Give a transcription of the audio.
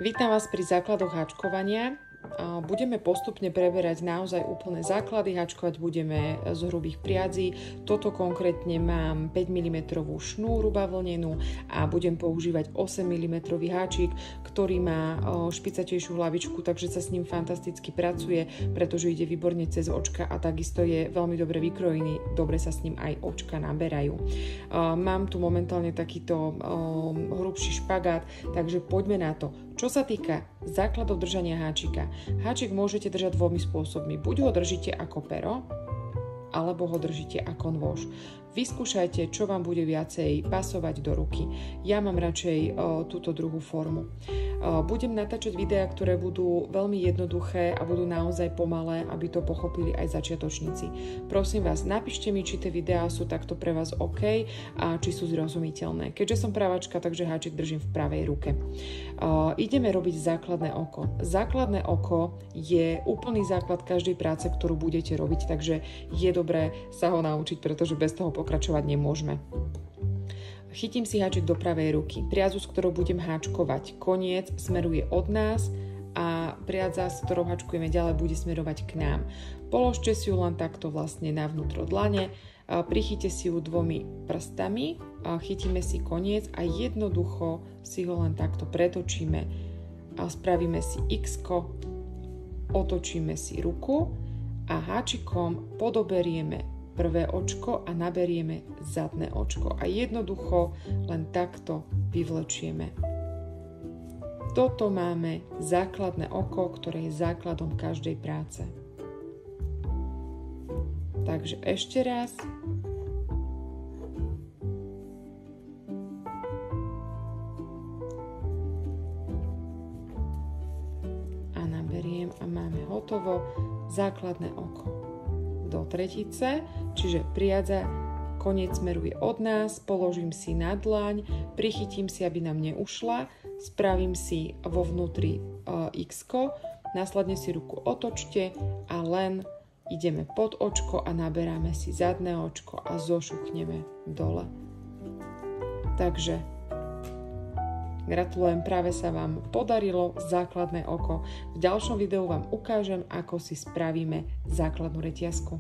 Vítam vás pri základoch háčkovania. Budeme postupne preberať naozaj úplné základy. Háčkovať budeme z hrubých priadzí. Toto konkrétne mám 5 mm šnúru bavlnenú a budem používať 8 mm háčik, ktorý má špicatejšiu hlavičku, takže sa s ním fantasticky pracuje, pretože ide výborne cez očka a takisto je veľmi dobre vykrojený. Dobre sa s ním aj očka naberajú. Mám tu momentálne takýto hrubší špagát, takže poďme na to. Čo sa týka základov držania háčika, háčik môžete držať dvomi spôsobmi. Buď ho držíte ako pero, alebo ho držíte ako nôž. Vyskúšajte, čo vám bude viacej pasovať do ruky. Ja mám radšej túto druhú formu. Budem natáčať videá, ktoré budú veľmi jednoduché a budú naozaj pomalé, aby to pochopili aj začiatočníci. Prosím vás, napíšte mi, či tie videá sú takto pre vás OK a či sú zrozumiteľné. Keďže som pravačka, takže háčik držím v pravej ruke. Ideme robiť základné oko. Základné oko je úplný základ každej práce, ktorú budete robiť, takže je dobré sa ho naučiť, pretože bez toho pokračovať nemôžeme. Chytím si háčik do pravej ruky. Priadzu, s ktorou budem háčkovať, koniec smeruje od nás a priadza, s ktorou háčkujeme ďalej, bude smerovať k nám. Položte si ju len takto vlastne navnútro dlane, prichyte si ju dvomi prstami, chytíme si koniec a jednoducho si ho len takto pretočíme a spravíme si X-ko, otočíme si ruku a háčikom podoberieme prvé očko a naberieme zadné očko a jednoducho len takto vyvlečieme. Toto máme základné oko, ktoré je základom každej práce. Takže ešte raz. A naberiem a máme hotovo základné oko. Do tretice, čiže priadza, koniec smeruje od nás, položím si na dlaň, prichytím si, aby nám neušla, spravím si vo vnútri X-ko, následne si ruku otočte a len ideme pod očko a naberáme si zadné očko a zošuchneme dole. Takže gratulujem, práve sa vám podarilo základné oko. V ďalšom videu vám ukážem, ako si spravíme základnú reťazku.